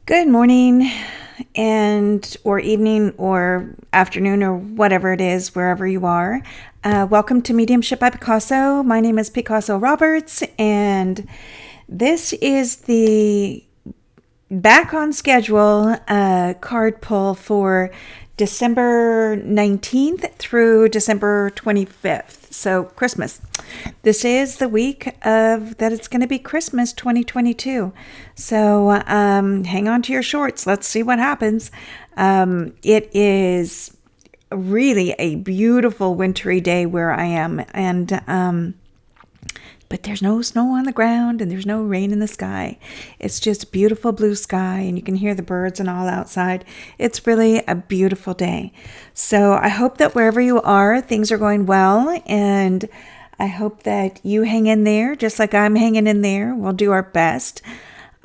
Good morning and or evening or afternoon or whatever it is, wherever you are. Welcome to Mediumship by Picasso. My name is Picasso Roberts, and this is the back on schedule card pull for December 19th through December 25th. So Christmas. This is the week of that it's going to be Christmas 2022. So hang on to your shorts. Let's see what happens. It is really a beautiful wintry day where I am. And but there's no snow on the ground and there's no rain in the sky. It's just beautiful blue sky and you can hear the birds and all outside. It's really a beautiful day. So I hope that wherever you are, things are going well, and I hope that you hang in there just like I'm hanging in there. We'll do our best.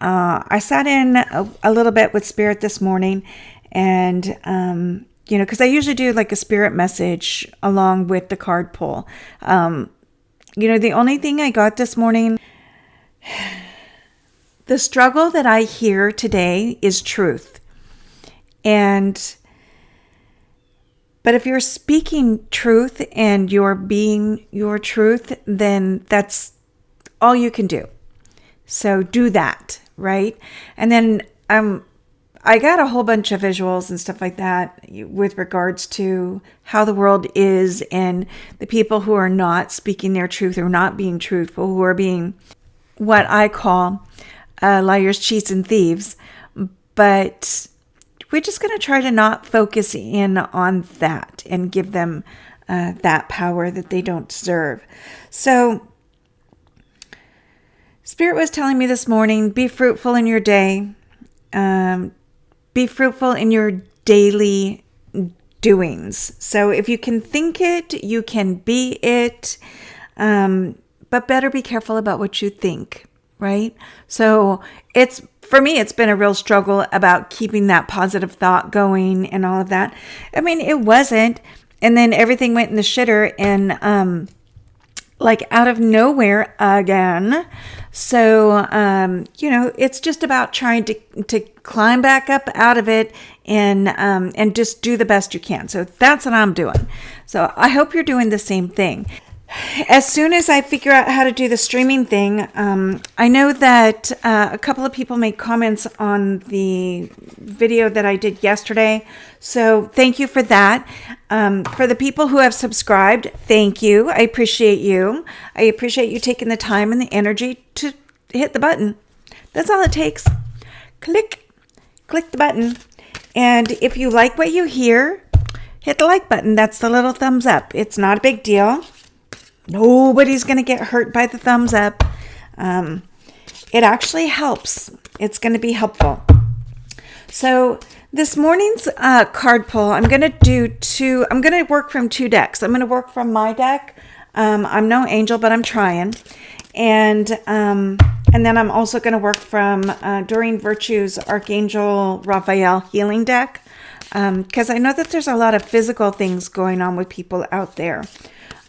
I sat in a little bit with Spirit this morning, and because I usually do like a spirit message along with the card pull. The only thing I got this morning, the struggle that I hear today is truth. But if you're speaking truth and you're being your truth, then that's all you can do. So do that, right? And then I got a whole bunch of visuals and stuff like that with regards to how the world is and the people who are not speaking their truth or not being truthful, who are being what I call liars, cheats, and thieves. But we're just going to try to not focus in on that and give them that power that they don't deserve. So Spirit was telling me this morning, be fruitful in your day. Be fruitful in your daily doings. So if you can think it, you can be it. But better be careful about what you think, right? So for me, it's been a real struggle about keeping that positive thought going and all of that. I mean, it wasn't. And then everything went in the shitter and like out of nowhere again. So, it's just about trying to climb back up out of it and just do the best you can. So that's what I'm doing. So I hope you're doing the same thing. As soon as I figure out how to do the streaming thing, I know that a couple of people made comments on the video that I did yesterday. So thank you for that. For the people who have subscribed, thank you. I appreciate you. I appreciate you taking the time and the energy to hit the button. That's all it takes. Click the button. And if you like what you hear, hit the like button. That's the little thumbs up. It's not a big deal. Nobody's going to get hurt by the thumbs up. It actually helps. It's going to be helpful. So this morning's card pull, I'm going to work from two decks. I'm going to work from my deck. I'm no angel, but I'm trying. And then I'm also going to work from Doreen Virtue's Archangel Raphael healing deck. Because I know that there's a lot of physical things going on with people out there.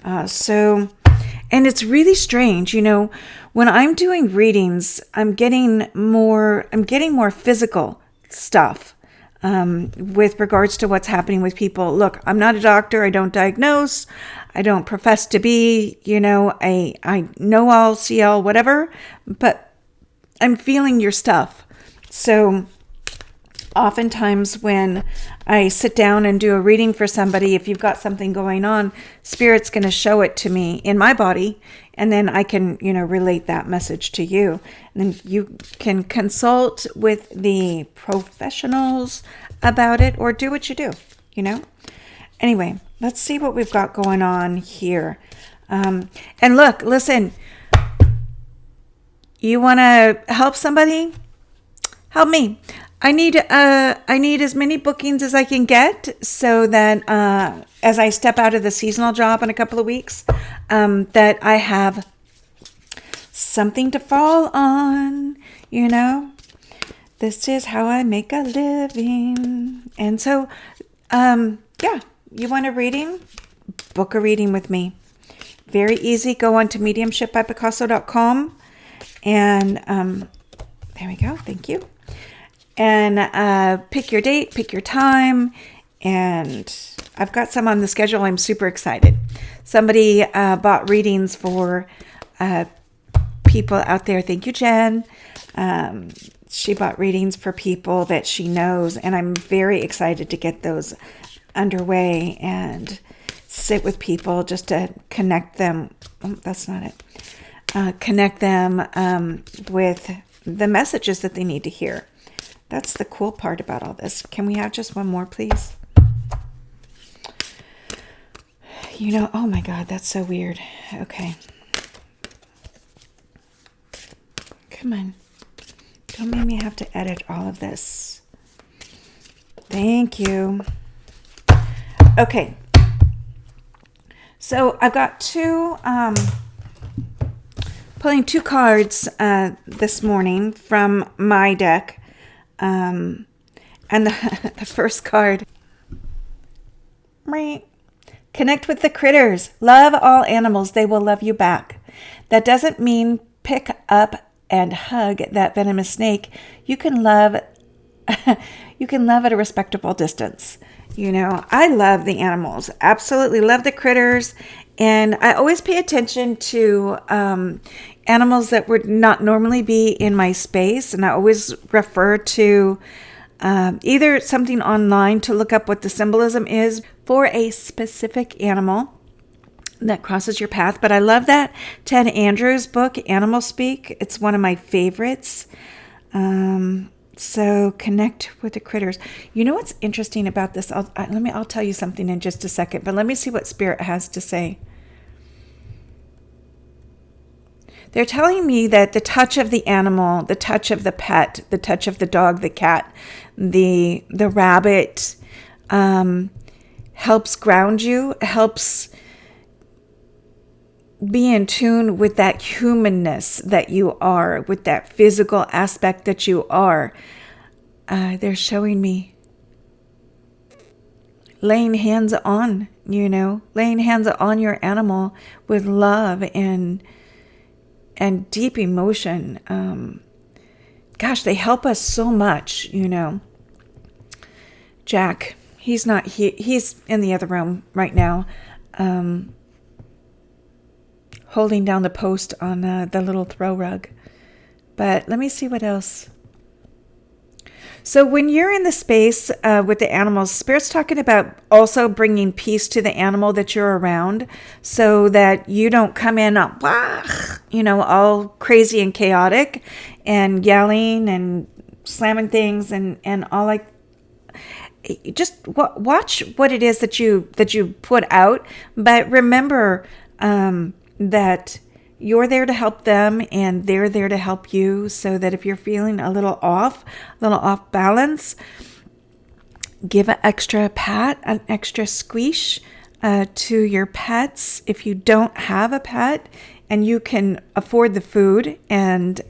And it's really strange, when I'm doing readings, I'm getting more physical stuff, with regards to what's happening with people. Look, I'm not a doctor. I don't diagnose. I don't profess to be, I know all, see all, whatever, but I'm feeling your stuff. So oftentimes when I sit down and do a reading for somebody, if you've got something going on, Spirit's going to show it to me in my body, and then I can, relate that message to you. And then you can consult with the professionals about it or do what you do, Anyway, let's see what we've got going on here. And listen, you want to help somebody? Help me. I need as many bookings as I can get so that as I step out of the seasonal job in a couple of weeks, that I have something to fall on, This is how I make a living. And so, you want a reading? Book a reading with me. Very easy. Go on to mediumshipbypicasso.com and there we go. Thank you. and pick your date, pick your time. And I've got some on the schedule. I'm super excited. Somebody bought readings for people out there. Thank you, Jen. She bought readings for people that she knows, and I'm very excited to get those underway and sit with people just to connect them. Oh, that's not it. Connect them with the messages that they need to hear. That's the cool part about all this. Can we have just one more, please? Oh my God, that's so weird. Okay. Come on. Don't make me have to edit all of this. Thank you. Okay. So I've got pulling two cards this morning from my deck. And the first card. Connect with the critters. Love all animals. They will love you back. That doesn't mean pick up and hug that venomous snake. You can love at a respectable distance. I love the animals. Absolutely love the critters. And I always pay attention to animals that would not normally be in my space. And I always refer to either something online to look up what the symbolism is for a specific animal that crosses your path. But I love that Ted Andrews book, Animal Speak. It's one of my favorites. So connect with the critters. You know what's interesting about this? I'll tell you something in just a second, but let me see what Spirit has to say. They're telling me that the touch of the animal, the touch of the pet, the touch of the dog, the cat, the rabbit, helps ground you, helps be in tune with that humanness that you are, with that physical aspect that you are. They're showing me laying hands on, laying hands on your animal with love and deep emotion. Gosh, they help us so much, Jack, he's not here. He's in the other room right now, holding down the post on the little throw rug. But let me see what else. So when you're in the space with the animals, Spirit's talking about also bringing peace to the animal that you're around so that you don't come in all crazy and chaotic and yelling and slamming things and all like. Just watch what it is that you put out, but remember that you're there to help them and they're there to help you, so that if you're feeling a little off balance, give an extra pat, an extra squish to your pets. If you don't have a pet and you can afford the food and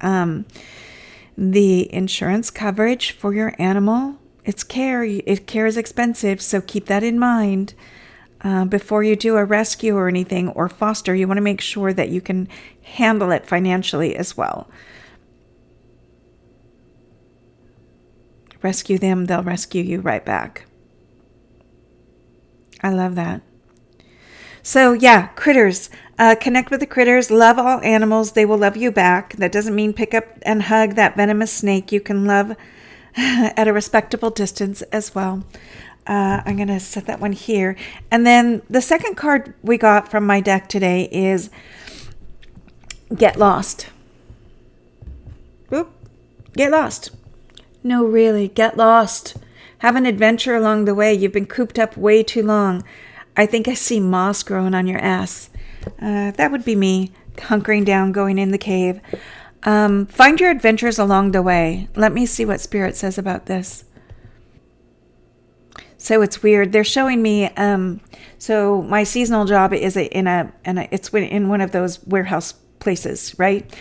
the insurance coverage for your animal, care is expensive, so keep that in mind. Before you do a rescue or anything or foster, you want to make sure that you can handle it financially as well. Rescue them, they'll rescue you right back. I love that. So yeah, critters. Connect with the critters. Love all animals. They will love you back. That doesn't mean pick up and hug that venomous snake. You can love at a respectable distance as well. I'm going to set that one here. And then the second card we got from my deck today is Get Lost. Boop. Get lost. No, really, get lost. Have an adventure along the way. You've been cooped up way too long. I think I see moss growing on your ass. That would be me, hunkering down, going in the cave. Find your adventures along the way. Let me see what Spirit says about this. So it's weird. They're showing me. So my seasonal job is it's in one of those warehouse places, right?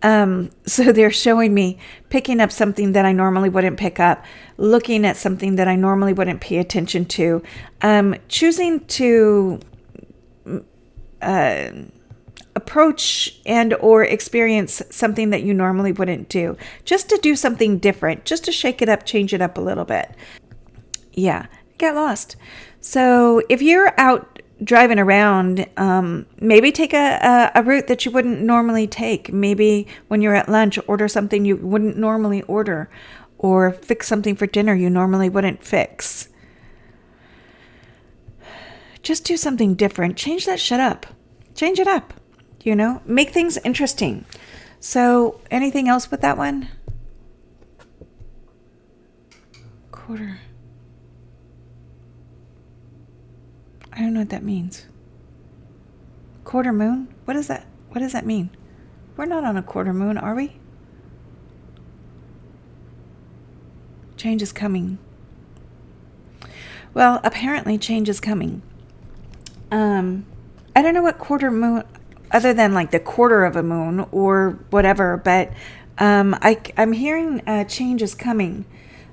So they're showing me picking up something that I normally wouldn't pick up, looking at something that I normally wouldn't pay attention to, choosing to approach and or experience something that you normally wouldn't do, just to do something different, just to shake it up, change it up a little bit. Yeah, get lost. So if you're out driving around, maybe take a route that you wouldn't normally take. Maybe when you're at lunch, order something you wouldn't normally order, or fix something for dinner you normally wouldn't fix. Just do something different. Change that shit up. Change it up. Make things interesting. So anything else with that one? Quarter. I don't know what that means. Quarter moon? What is that? What does that mean? We're not on a quarter moon, are we? Change is coming. Well, apparently change is coming. I don't know what quarter moon, other than like the quarter of a moon or whatever, but I'm hearing change is coming.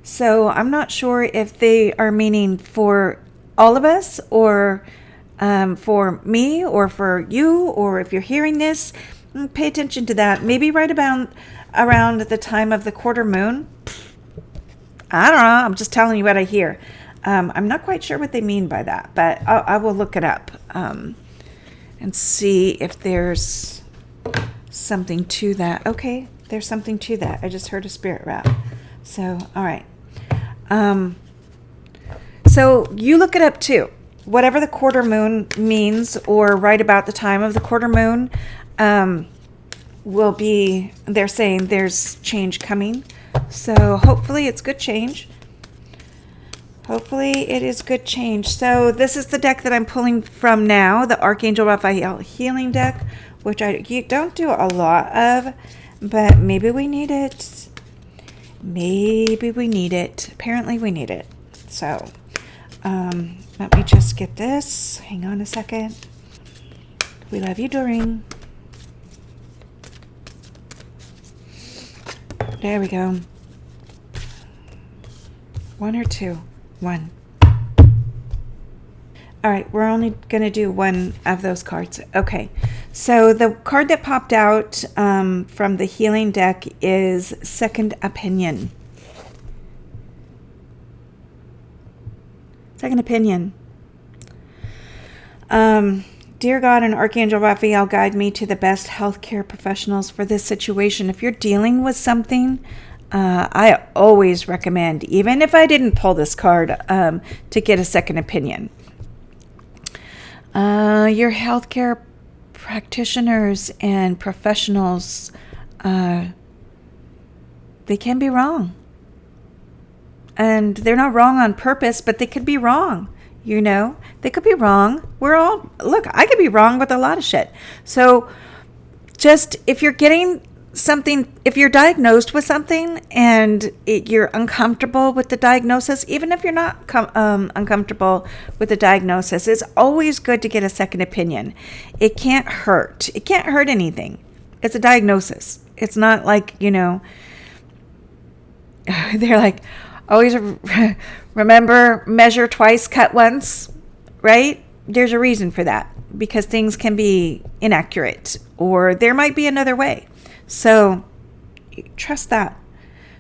So I'm not sure if they are meaning for all of us, or for me, or for you, or if you're hearing this, pay attention to that. Maybe right around the time of the quarter moon. I don't know. I'm just telling you what I hear. I'm not quite sure what they mean by that, but I will look it up and see if there's something to that. Okay, there's something to that. I just heard a spirit rap. So, all right. So you look it up too. Whatever the quarter moon means, or right about the time of the quarter moon, will be, they're saying there's change coming. So hopefully it's good change. Hopefully it is good change. So this is the deck that I'm pulling from now, the Archangel Raphael Healing deck, which I don't do a lot of, but maybe we need it. Maybe we need it. Apparently we need it. So let me just get this. Hang on a second. We love you, Doreen. There we go. One or two? One. All right, we're only going to do one of those cards. Okay, so the card that popped out from the healing deck is Second Opinion. Second Opinion. Dear God and Archangel Raphael, guide me to the best healthcare professionals for this situation. If you're dealing with something, I always recommend, even if I didn't pull this card, to get a second opinion. Your healthcare practitioners and professionals, they can be wrong. And they're not wrong on purpose, but they could be wrong. They could be wrong. I could be wrong with a lot of shit. So just if you're getting something, if you're diagnosed with something and you're uncomfortable with the diagnosis, even if you're not uncomfortable with the diagnosis, it's always good to get a second opinion. It can't hurt. It can't hurt anything. It's a diagnosis. It's not like, they're like, always remember, measure twice, cut once, right? There's a reason for that, because things can be inaccurate, or there might be another way. So trust that.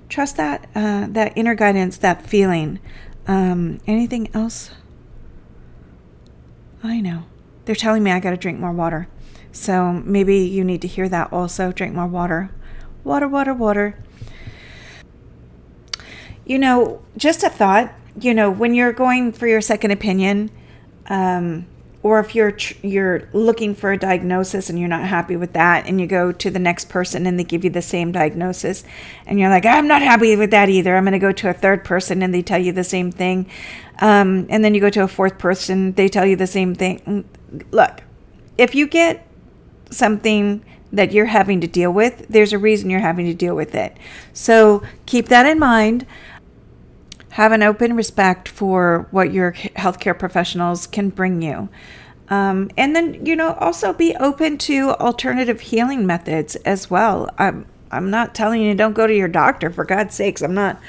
Trust that, that inner guidance, that feeling. Anything else? I know. They're telling me I got to drink more water. So maybe you need to hear that also. Drink more water. Water, water, water. Just a thought, when you're going for your second opinion, or if you're looking for a diagnosis and you're not happy with that, and you go to the next person and they give you the same diagnosis, and you're like, I'm not happy with that either. I'm going to go to a third person and they tell you the same thing. And then you go to a fourth person, they tell you the same thing. Look, if you get something that you're having to deal with, there's a reason you're having to deal with it. So keep that in mind. Have an open respect for what your healthcare professionals can bring you. And then, also be open to alternative healing methods as well. I'm not telling you don't go to your doctor, for God's sakes. I'm not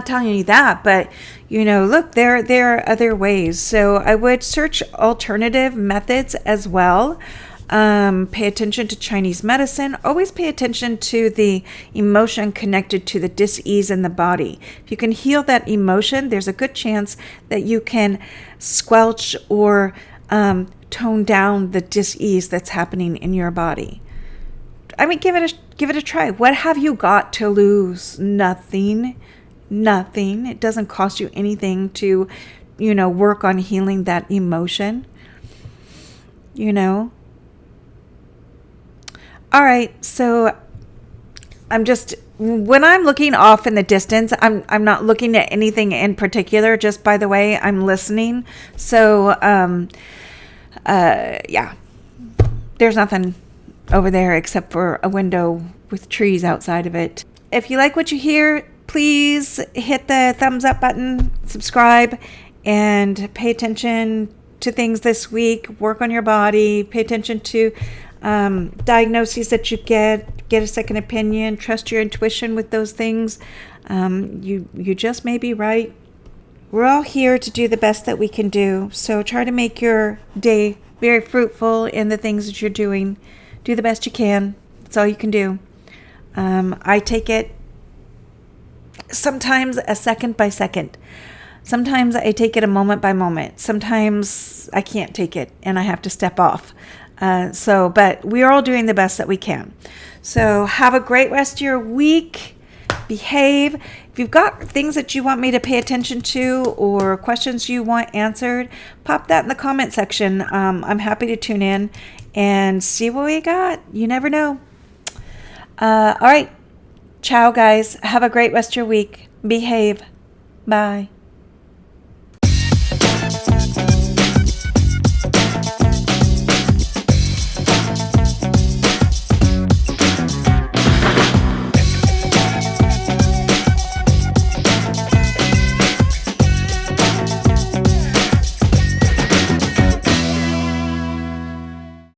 telling you that, but look, there are other ways. So I would search alternative methods as well. Pay attention to Chinese medicine. Always pay attention to the emotion connected to the dis-ease in the body. If you can heal that emotion, there's a good chance that you can squelch or tone down the dis-ease that's happening in your body. I mean, give it a try. What have you got to lose? Nothing. Nothing. It doesn't cost you anything to, work on healing that emotion. All right, so when I'm looking off in the distance, I'm not looking at anything in particular. Just by the way, I'm listening. So, yeah, there's nothing over there except for a window with trees outside of it. If you like what you hear, please hit the thumbs up button, subscribe, and pay attention to things this week. Work on your body. Pay attention to diagnoses that you get a second opinion, trust your intuition with those things. You just may be right. We're all here to do the best that we can do. So try to make your day very fruitful in the things that you're doing. Do the best you can. That's all you can do. I take it sometimes a second by second. Sometimes I take it a moment by moment. Sometimes I can't take it and I have to step off. But we're all doing the best that we can. So have a great rest of your week. Behave. If you've got things that you want me to pay attention to or questions you want answered, pop that in the comment section. I'm happy to tune in and see what we got. You never know. All right. Ciao, guys. Have a great rest of your week. Behave. Bye.